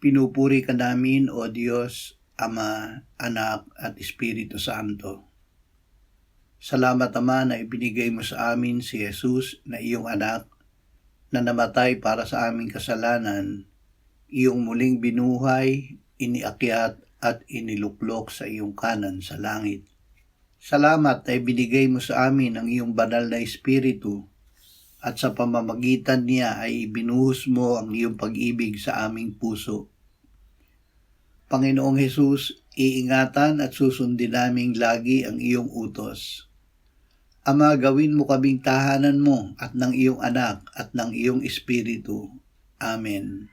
Pinupuri ka namin, O Diyos, Ama, Anak, at Espiritu Santo. Salamat, Ama, na ibinigay mo sa amin si Jesus na iyong anak, na namatay para sa aming kasalanan, iyong muling binuhay, iniakyat, at iniluklok sa iyong kanan sa langit. Salamat na ibinigay mo sa amin ang iyong banal na Espiritu, at sa pamamagitan niya ay ibinuhos mo ang iyong pag-ibig sa aming puso. Panginoong Hesus, iingatan at susundin naming lagi ang iyong utos. Ama, gawin mo kaming tahanan mo at ng iyong anak at ng iyong Espiritu. Amen.